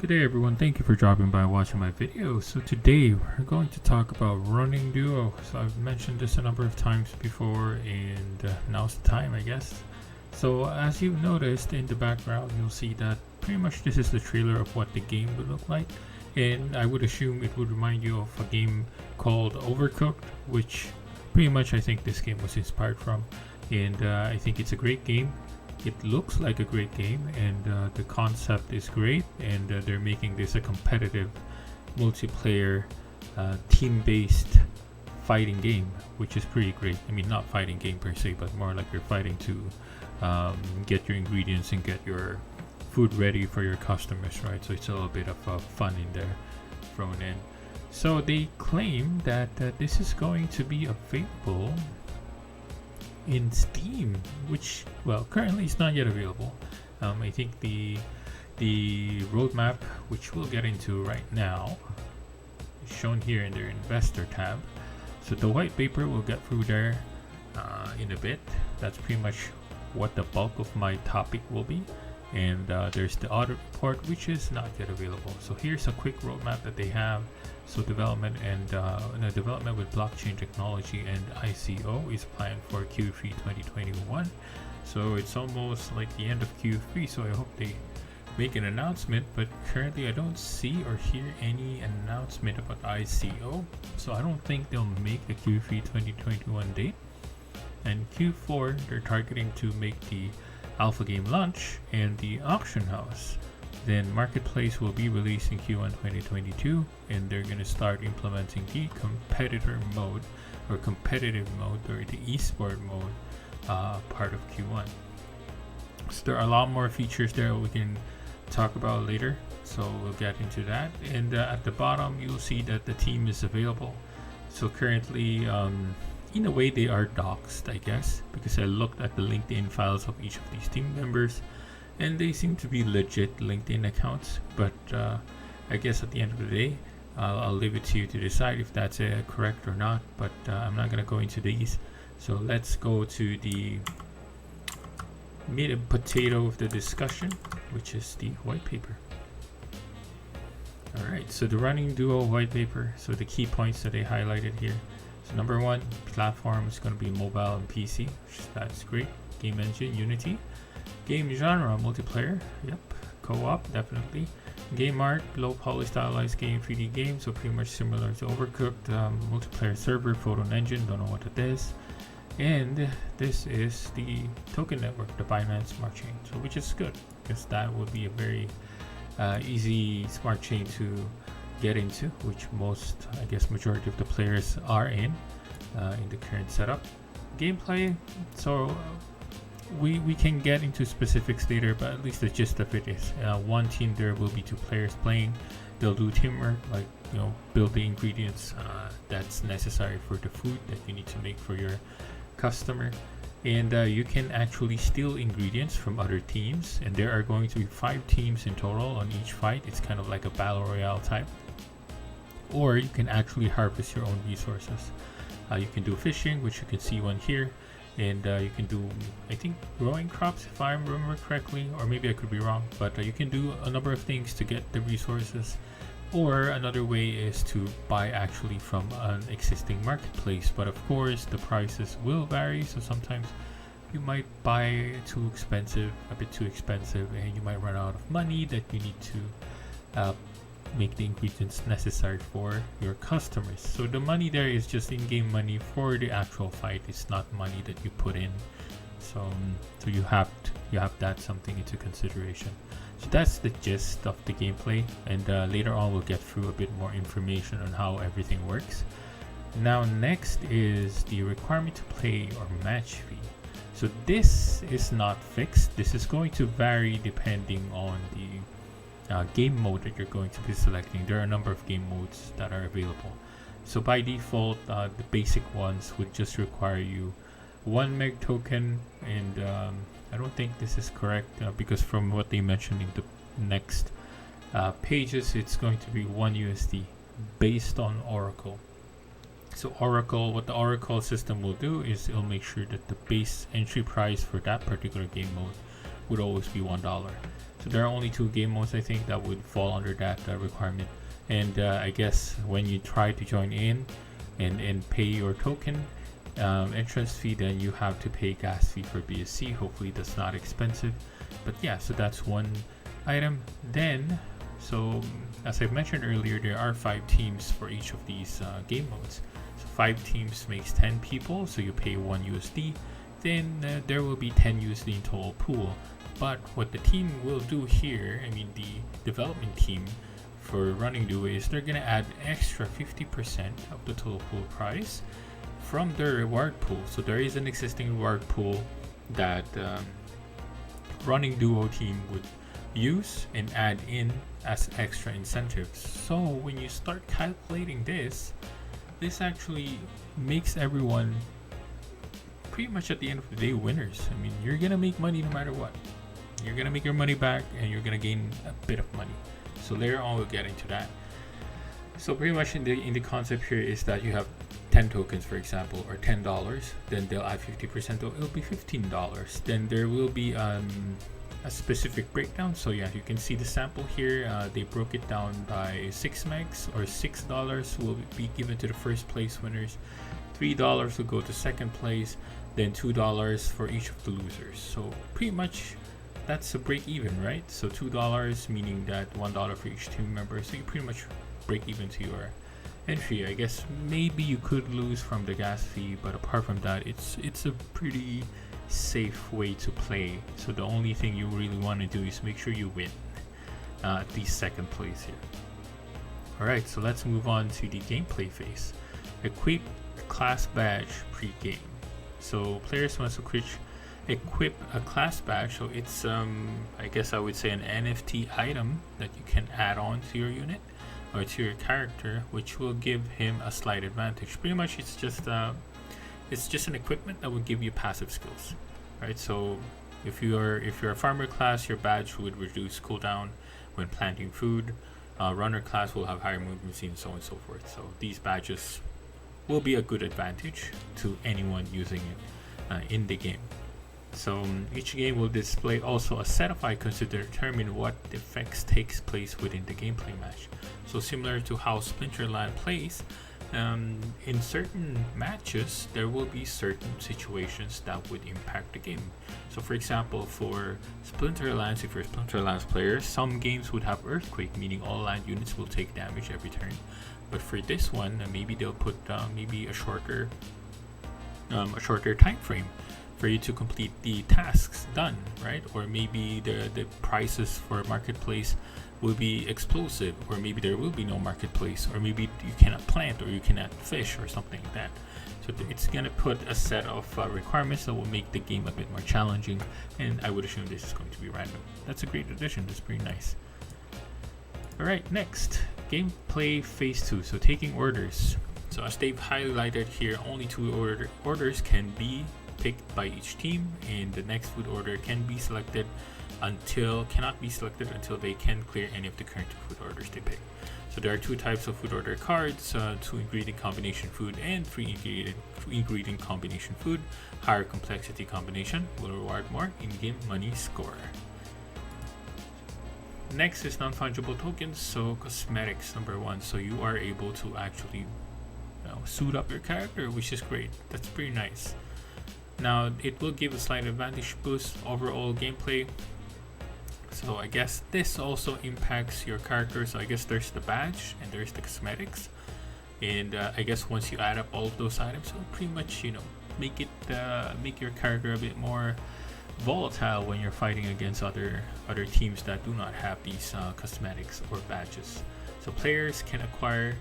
Good day everyone, thank you for dropping by and watching my video. So today we're going to talk about running duo. So I've mentioned this a number of times before and now's the time, I guess. So as you've noticed in the background, you'll see that pretty much this is the trailer of what the game would look like. And I would assume it would remind you of a game called Overcooked, which pretty much I think this game was inspired from. And I think it's a great game. It looks like a great game, and the concept is great, and they're making this a competitive multiplayer team-based fighting game, which is pretty great. I mean, not fighting game per se, but more like you're fighting to get your ingredients and get your food ready for your customers, right? So it's a little bit of fun in there thrown in. So they claim that this is going to be available in Steam, which, well, currently it's not yet available. I think the roadmap, which we'll get into right now, is shown here in their investor tab. So the white paper we'll get through there in a bit. That's pretty much what the bulk of my topic will be. And there's the audit report, which is not yet available. So here's a quick roadmap that they have. So development and development with blockchain technology and ICO is planned for Q3 2021. So it's almost like the end of Q3. So I hope they make an announcement. But currently I don't see or hear any announcement about ICO. So I don't think they'll make a Q3 2021 date. And Q4 they're targeting to make the alpha game launch and the auction house. Then marketplace will be released in Q1 2022, and they're going to start implementing the competitive mode or the esport mode part of Q1. So there are a lot more features there we can talk about later, so we'll get into that. And at the bottom you'll see that the team is available. So currently in a way they are doxed, I guess, because I looked at the LinkedIn files of each of these team members and they seem to be legit LinkedIn accounts, but I guess at the end of the day I'll leave it to you to decide if that's correct or not, but I'm not going to go into these. So let's go to the meat and potato of the discussion, which is the white paper. Alright, so the running duo white paper. So the key points that they highlighted here. So number one, platform is going to be mobile and PC. That's great. Game engine, Unity. Game genre, multiplayer. Yep. Co-op, definitely. Game art, low poly stylized game, 3D game. So pretty much similar to Overcooked. Multiplayer server, photon engine. Don't know what it is. And this is the token network, the Binance Smart Chain. So which is good, because that would be a very easy smart chain to get into, which most, I guess, majority of the players are in the current setup. Gameplay, so we can get into specifics later, but at least the gist of it is one team there will be two players playing. They'll do teamwork, like, you know, build the ingredients that's necessary for the food that you need to make for your customer. And you can actually steal ingredients from other teams, and there are going to be 5 teams in total on each fight. It's kind of like a battle royale type. Or you can actually harvest your own resources. You can do fishing, which you can see one here, and you can do, I think, growing crops if I remember correctly, or maybe I could be wrong, but you can do a number of things to get the resources. Or another way is to buy actually from an existing marketplace, but of course the prices will vary, so sometimes you might buy a bit too expensive, and you might run out of money that you need to make the ingredients necessary for your customers. So the money there is just in-game money for the actual fight. It's not money that you put in. So you have that something into consideration. So that's the gist of the gameplay, and later on we'll get through a bit more information on how everything works. Now next is the requirement to play or match fee. So this is not fixed. This is going to vary depending on the game mode that you're going to be selecting. There are a number of game modes that are available. So by default, the basic ones would just require you 1 meg token, and I don't think this is correct because from what they mentioned in the next pages, it's going to be 1 USD based on Oracle. So Oracle, what the Oracle system will do is it'll make sure that the base entry price for that particular game mode would always be $1. So there are only 2 game modes I think that would fall under that requirement. And I guess when you try to join in and pay your token entrance fee, then you have to pay gas fee for BSC. Hopefully that's not expensive. But yeah, so that's one item. Then, so as I mentioned earlier, there are 5 teams for each of these game modes. So 5 teams makes 10 people, so you pay 1 USD. Then there will be 10 USD in total pool. But what the team will do here, I mean the development team for Running Duo, is they're gonna add extra 50% of the total pool price from their reward pool. So there is an existing reward pool that Running Duo team would use and add in as extra incentives. So when you start calculating this actually makes everyone pretty much at the end of the day winners. I mean, you're gonna make money no matter what. You're gonna make your money back and you're gonna gain a bit of money. So later on we'll get into that. So pretty much in the concept here is that you have 10 tokens, for example, or $10, then they'll add 50%, so it'll be $15. Then there will be a specific breakdown. So yeah, you can see the sample here. They broke it down by 6 megs, or $6 will be given to the first place winners, $3 will go to second place, then $2 for each of the losers. So pretty much that's a break even, right? So $2 meaning that $1 for each team member, so you pretty much break even to your entry. I guess maybe you could lose from the gas fee, but apart from that, it's a pretty safe way to play. So the only thing you really want to do is make sure you win at least second place here. Alright, so let's move on to the gameplay phase. Equip class badge pre-game. So players must equip a class badge. So it's I guess I would say an NFT item that you can add on to your unit or to your character, which will give him a slight advantage. Pretty much it's just an equipment that will give you passive skills, right? So if you're a farmer class, your badge would reduce cooldown when planting food. Runner class will have higher movement speed, and so on and so forth. So these badges will be a good advantage to anyone using it in the game. So each game will display also a set of icons to determine what effects takes place within the gameplay match. So similar to how Splinterland plays, in certain matches there will be certain situations that would impact the game. So for example, for Splinterlands, if you're a Splinterlands player, some games would have earthquake, meaning all land units will take damage every turn. But for this one, maybe they'll put maybe a shorter time frame for you to complete the tasks done, right? Or maybe the prices for marketplace will be explosive, or maybe there will be no marketplace, or maybe you cannot plant, or you cannot fish, or something like that. So it's gonna put a set of requirements that will make the game a bit more challenging, and I would assume this is going to be random. That's a great addition. That's pretty nice. Alright, next, gameplay phase 2. So taking orders. So as they've highlighted here, only 2 orders can be picked by each team, and the next food order cannot be selected until they can clear any of the current food orders they pick. So there are 2 types of food order cards, 2 ingredient combination food and 3 ingredient combination food. Higher complexity combination will reward more in-game money score. Next is non-fungible tokens, so cosmetics number 1. So you are able to actually suit up your character, which is great. That's pretty nice. Now it will give a slight advantage boost overall gameplay. So I guess this also impacts your character. So I guess there's the badge and there's the cosmetics, and I guess once you add up all of those items, it'll pretty much make your character a bit more volatile when you're fighting against other teams that do not have these cosmetics or badges. So players can acquire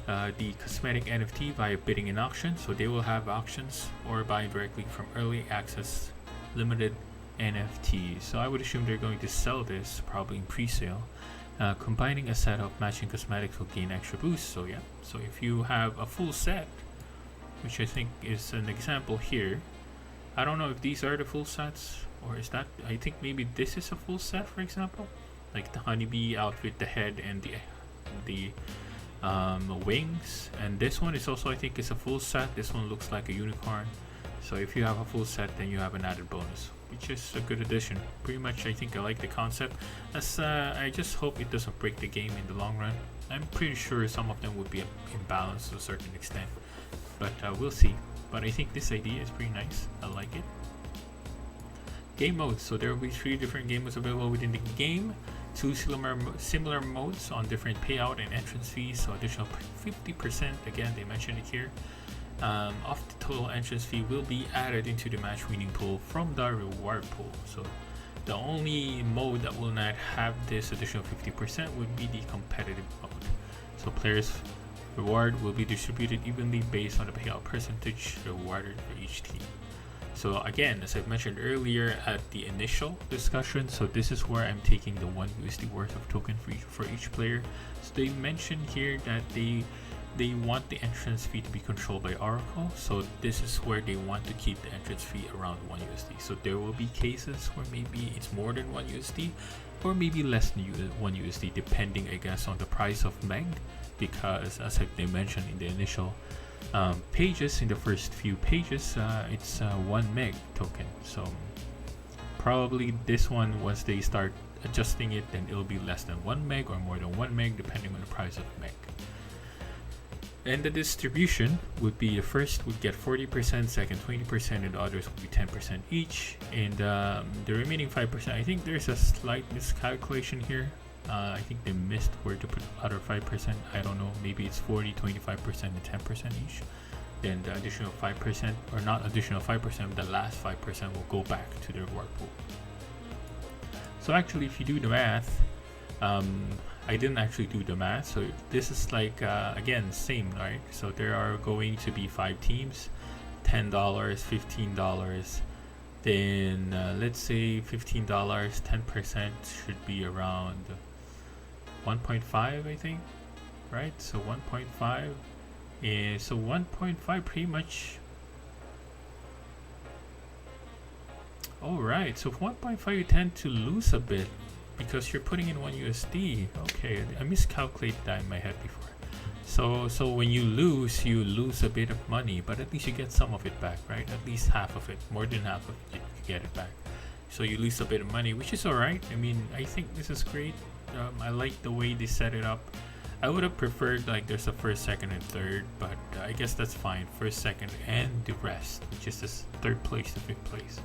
the cosmetic NFT via bidding in auction. So they will have auctions or buying directly from early access limited NFTs. So I would assume they're going to sell this probably in pre-sale. Combining a set of matching cosmetics will gain extra boost. So yeah, so if you have a full set, which I think is an example here, I don't know if these are the full sets, or is that, I think maybe this is a full set, for example, like the honeybee outfit, the head, and the wings. And this one is also, I think, is a full set. This one looks like a unicorn. So if you have a full set, then you have an added bonus, which is a good addition. Pretty much, I think I like the concept. As I just hope it doesn't break the game in the long run. I'm pretty sure some of them would be imbalanced to a certain extent, but we'll see. But I think this idea is pretty nice. I like it. Game modes. So there will be 3 different game modes available within the game. 2 similar modes on different payout and entrance fees. So additional 50%. Again, they mentioned it here. Of the total entrance fee will be added into the match winning pool from the reward pool. So the only mode that will not have this additional 50% would be the competitive mode. So players' reward will be distributed evenly based on the payout percentage rewarded for each team. So again, as I've mentioned earlier at the initial discussion, so this is where I'm taking the 1 USD worth of token for each player. So they mentioned here that they want the entrance fee to be controlled by Oracle. So this is where they want to keep the entrance fee around 1 USD. So there will be cases where maybe it's more than 1 USD or maybe less than 1 USD, depending, I guess, on the price of Meg. Because as they mentioned in the initial pages, in the first few pages, it's 1 Meg token. So probably this one, once they start adjusting it, then it'll be less than 1 Meg or more than 1 Meg, depending on the price of Meg. And the distribution would be the first would get 40%, second 20%, and the others would be 10% each. And the remaining 5%, I think there's a slight miscalculation here. I think they missed where to put the other 5%. I don't know, maybe it's 40, 25%, and 10% each. Then the additional 5%, or not additional 5%, the last 5% will go back to the reward pool. So actually, if you do the math, I didn't actually do the math, so this is like, again, same, right? So there are going to be 5 teams, $10, $15, then let's say $15, 10% should be around 1.5, I think, right? So 1.5 is, so 1.5 pretty much, alright, so 1.5 you tend to lose a bit, because you're putting in 1 USD. Okay, I miscalculated that in my head before. So when you lose a bit of money, but at least you get some of it back, right? At least half of it, more than half of it, you get it back. So you lose a bit of money, which is alright. I mean, I think this is great. I like the way they set it up. I would have preferred like there's a first, second, and third, but I guess that's fine. First, second, and the rest, which is this 3rd place to 5th place.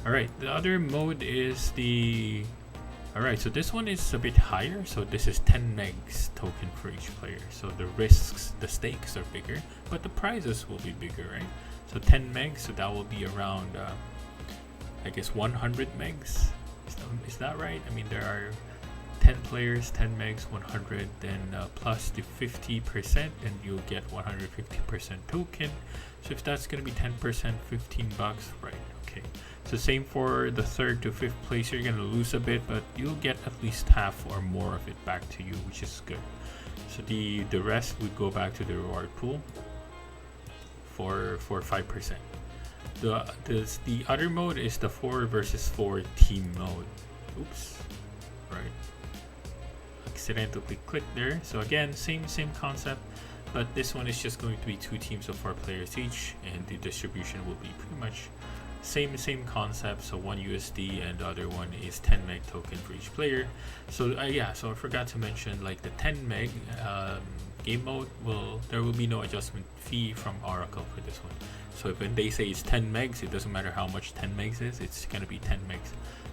Alright, the other mode is the... Alright, so this one is a bit higher. So this is 10 megs token for each player. So the risks, the stakes are bigger, but the prizes will be bigger, right? So 10 megs, so that will be around, I guess 100 megs. Is that right? I mean, there are 10 players, 10 megs, 100, then plus the 50%, then you'll get 150% token. So if that's going to be 10%, $15, right? Okay. So same for the 3rd to 5th place, you're going to lose a bit, but you'll get at least half or more of it back to you, which is good. So the rest would go back to the reward pool for 5%. The other mode is the 4 versus 4 team mode. Oops. Right. Accidentally clicked there. So again, same concept, but this one is just going to be 2 teams of 4 players each, and the distribution will be pretty much same concept. So 1 USD, and the other one is 10 meg token for each player. So yeah, so I forgot to mention, like the 10 meg game mode, there will be no adjustment fee from Oracle for this one. So if when they say it's 10 megs, it doesn't matter how much 10 megs is, it's gonna be 10 megs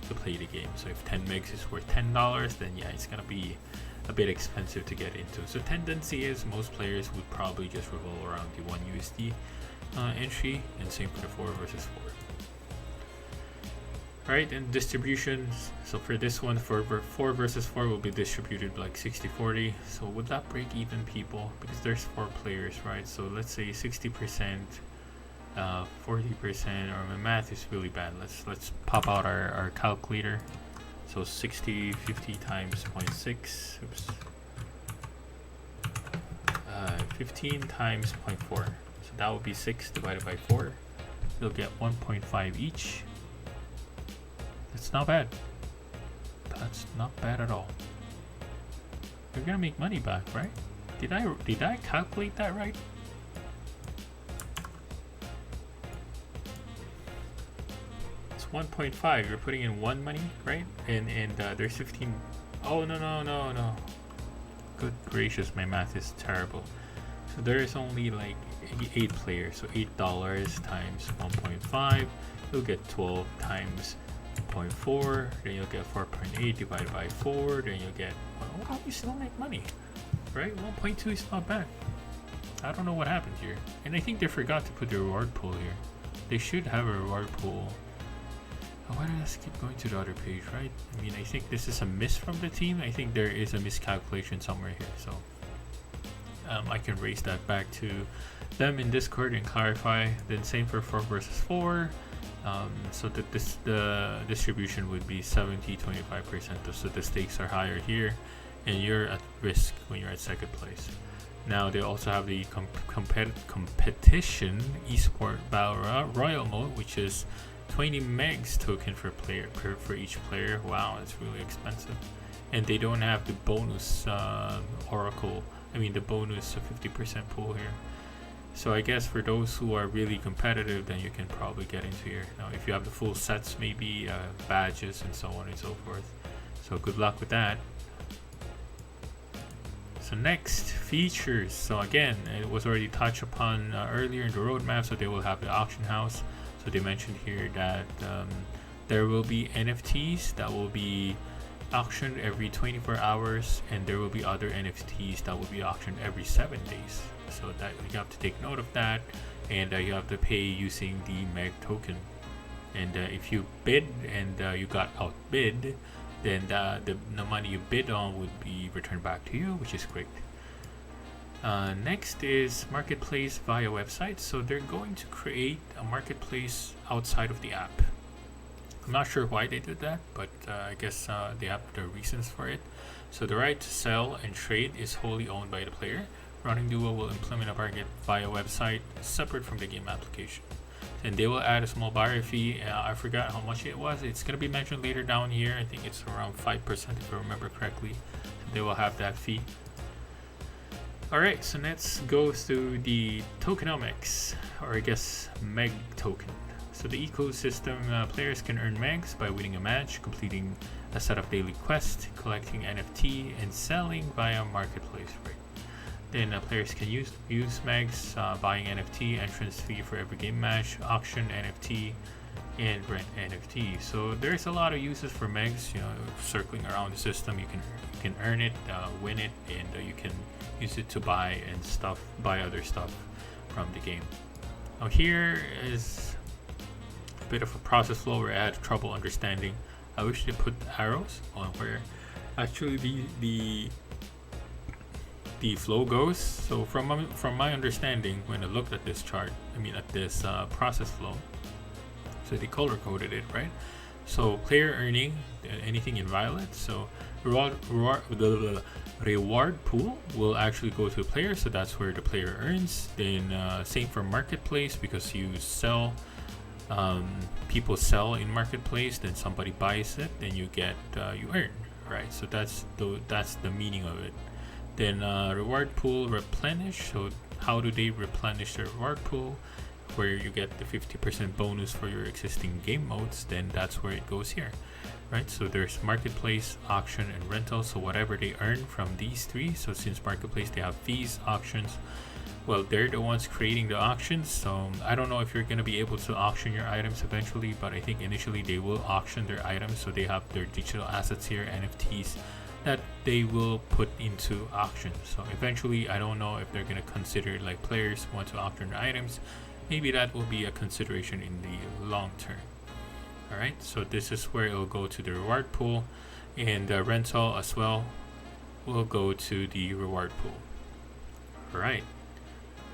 to play the game. So if 10 megs is worth $10, then yeah, it's gonna be a bit expensive to get into. So tendency is most players would probably just revolve around the 1 USD entry, and same for the 4 versus 4. Alright, and distributions. So for this one, for 4 versus 4 will be distributed like 60-40. So would that break even, people? Because there's 4 players, right? So let's say 60%, 40%, or my math is really bad. Let's pop out our calculator. So 50 times 0.6. Oops. 15 times 0.4. So that would be 6 divided by 4. You'll get 1.5 each. That's not bad. That's not bad at all. You're gonna make money back, right? Did I calculate that right? 1.5. You're putting in 1 money, right? And there's 15. Oh, no. Good gracious, my math is terrible. So there is only like 8 players. So $8 times 1.5. You'll get 12 times 0.4. Then you'll get 4.8 divided by 4. Then you'll get, well, you still make money, right? 1.2 is not bad. I don't know what happened here. And I think they forgot to put the reward pool here. They should have a reward pool. Oh, why did I keep going to the other page, right? I mean, I think this is a miss from the team. I think there is a miscalculation somewhere here. So I can raise that back to them in Discord and clarify. Then same for 4 versus 4. So that the distribution would be 70-25%. So the stakes are higher here, and you're at risk when you're at second place. Now they also have the competition esport battle royal mode, which is 20 megs token for each player. Wow, that's really expensive. And they don't have the bonus oracle. I mean the bonus 50% pool here. So I guess for those who are really competitive, then you can probably get into here. Now if you have the full sets, maybe badges and so on and so forth. So good luck with that. So next, features. So again, it was already touched upon earlier in the roadmap. So they will have the auction house. So they mentioned here that there will be NFTs that will be auctioned every 24 hours, and there will be other NFTs that will be auctioned every 7 days. So that you have to take note of that, and you have to pay using the MEG token. And if you bid and you got outbid, then the money you bid on would be returned back to you, which is great. Next is marketplace via website. So they're going to create a marketplace outside of the app. I'm not sure why they did that, but I guess they have their reasons for it. So the right to sell and trade is wholly owned by the player. Running Duo will implement a market via website separate from the game application. And they will add a small buyer fee. I forgot how much it was. It's going to be mentioned later down here. I think it's around 5% if I remember correctly. So they will have that fee. Alright, so let's go through the tokenomics, or I guess MEG token. So the ecosystem, players can earn MEGs by winning a match, completing a set of daily quests, collecting NFT, and selling via marketplace. Right? Then players can use MEGs, buying NFT, entrance fee for every game match, auction NFT, and rent NFT. So there's a lot of uses for MEGs. You know, circling around the system, you can earn it, win it, and you can use it to buy other stuff from the game. Now here is a bit of a process flow where I had trouble understanding. I wish they put arrows on where actually the flow goes. So from my understanding, when I looked at this chart, at this process flow, so they color coded it, right? So player earning, anything in violet. So reward pool will actually go to a player, so that's where the player earns. Then same for marketplace, because you sell, people sell in marketplace, then somebody buys it, then you get you earn, right? So that's the meaning of it. Then reward pool replenish. So how do they replenish the reward pool? Where you get the 50% bonus for your existing game modes, then that's where it goes here, right? So there's marketplace, auction, and rental. So whatever they earn from these three. So since marketplace, they have fees, auctions. Well, they're the ones creating the auctions. So I don't know if you're going to be able to auction your items eventually, but I think initially they will auction their items. So they have their digital assets here, NFTs, that they will put into auction. So eventually, I don't know if they're going to consider, like, players want to auction their items. Maybe that will be a consideration in the long term. Alright, so this is where it will go to the reward pool, and the rental as well will go to the reward pool. Alright,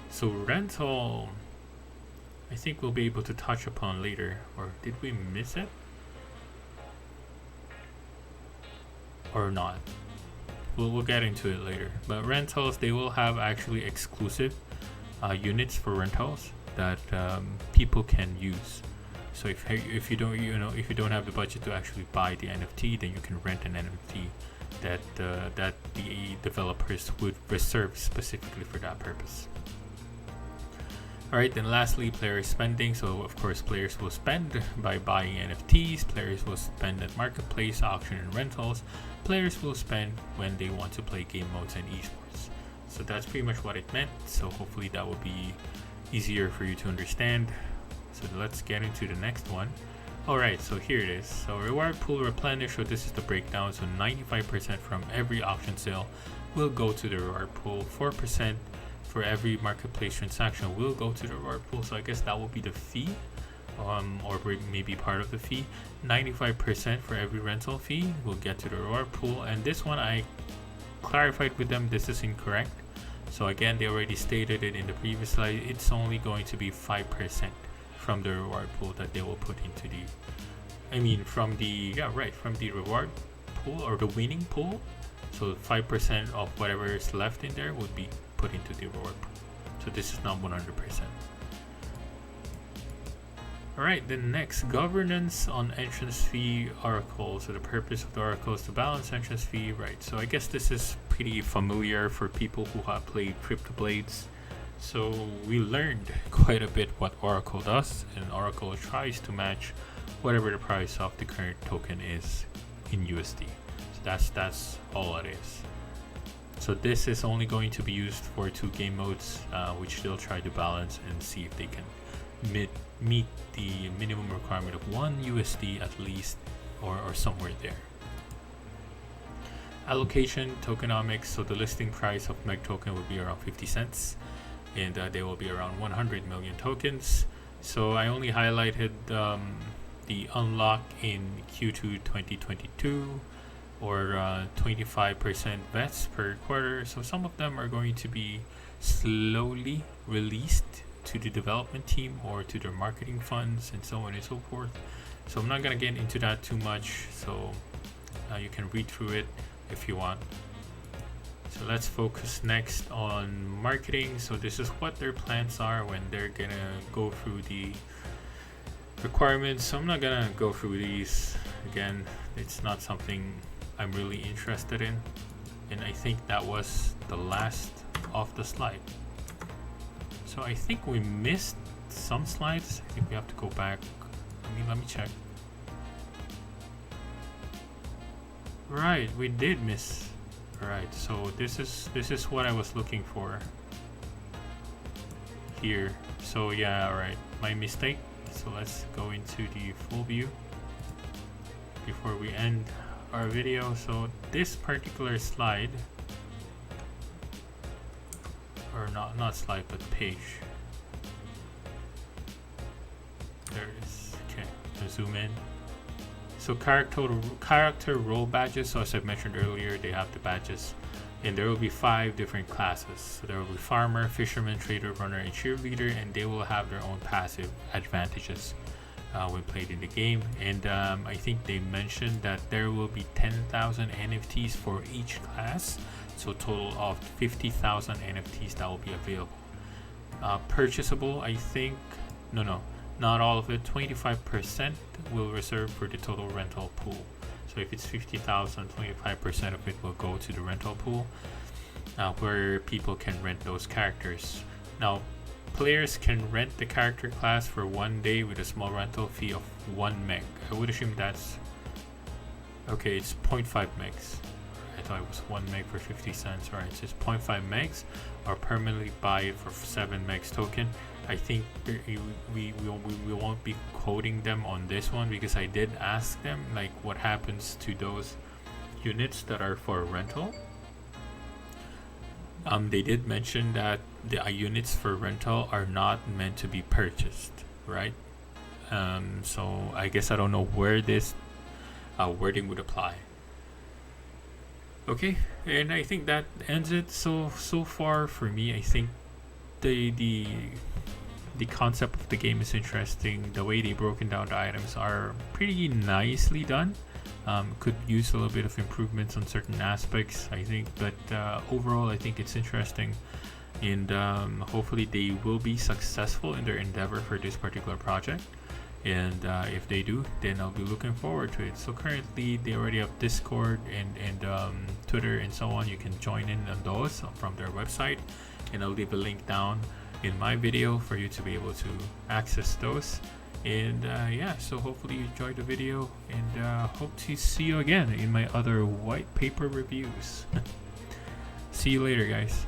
so rental, I think we'll be able to touch upon later, or did we miss it? Or not? We'll get into it later. But rentals, they will have actually exclusive units for rentals that people can use. So if you don't have the budget to actually buy the NFT, then you can rent an NFT that the developers would reserve specifically for that purpose. Alright, then lastly, player spending. So of course players will spend by buying NFTs, players will spend at marketplace, auction and rentals, players will spend when they want to play game modes and esports. So that's pretty much what it meant, so hopefully that will be easier for you to understand. So let's get into the next one. Alright, so here it is. So reward pool replenish, so this is the breakdown. So 95% from every auction sale will go to the reward pool, 4% for every marketplace transaction will go to the reward pool, so I guess that will be the fee, or maybe part of the fee. 95% for every rental fee will get to the reward pool, and this one I clarified with them, this is incorrect. So again, they already stated it in the previous slide, it's only going to be 5% from the reward pool that they will put into the, from the reward pool or the winning pool. So 5% of whatever is left in there would be put into the reward pool. So this is not 100%. Alright, then next, governance on entrance fee oracle. So the purpose of the oracle is to balance entrance fee, right? So I guess this is pretty familiar for people who have played Crypto Blades. So we learned quite a bit what oracle does, and oracle tries to match whatever the price of the current token is in USD. So that's all it is. So this is only going to be used for 2 game modes, which they'll try to balance and see if they can meet the minimum requirement of 1 USD at least, or somewhere there. Allocation, tokenomics, so the listing price of MEG token will be around 50 cents, and they will be around 100 million tokens. So I only highlighted the unlock in Q2 2022, or 25% vets per quarter. So some of them are going to be slowly released to the development team or to their marketing funds and so on and so forth. So I'm not going to get into that too much, so you can read through it if you want. So let's focus next on marketing. So this is what their plans are when they're gonna go through the requirements. So I'm not gonna go through these again, it's not something I'm really interested in, and I think that was the last of the slide. So I think we missed some slides. I think we have to go back. Let me check. Right, we did miss. Alright, so this is what I was looking for here. So yeah, alright, my mistake. So let's go into the full view before we end our video. So this particular slide, or not slide but page, there it is. Okay, I'll zoom in. So character role badges, so as I mentioned earlier, they have the badges, and there will be 5 different classes. So there will be farmer, fisherman, trader, runner, and cheerleader, and they will have their own passive advantages when played in the game. And I think they mentioned that there will be 10,000 NFTs for each class, so total of 50,000 NFTs that will be available. Purchasable, I think, no, not all of it. 25% will reserve for the total rental pool. So if it's 50,000, 25% of it will go to the rental pool, where people can rent those characters. Now, players can rent the character class for 1 day with a small rental fee of 1 meg. I would assume that's okay. It's 0.5 megs. I thought it was 1 meg for 50 cents. Alright, so it's 0.5 megs, or permanently buy it for 7 megs token. I think we won't be quoting them on this one, because I did ask them like what happens to those units that are for rental. They did mention that the units for rental are not meant to be purchased, right? So I guess I don't know where this wording would apply. Okay, and I think that ends it. So far for me, I think the concept of the game is interesting. The way they broken down the items are pretty nicely done. Could use a little bit of improvements on certain aspects, I think, but overall I think it's interesting, and hopefully they will be successful in their endeavor for this particular project. And if they do, then I'll be looking forward to it. So currently they already have Discord and Twitter and so on. You can join in on those from their website, and I'll leave a link down in my video for you to be able to access those. And yeah, so hopefully you enjoyed the video, and hope to see you again in my other white paper reviews. See you later, guys.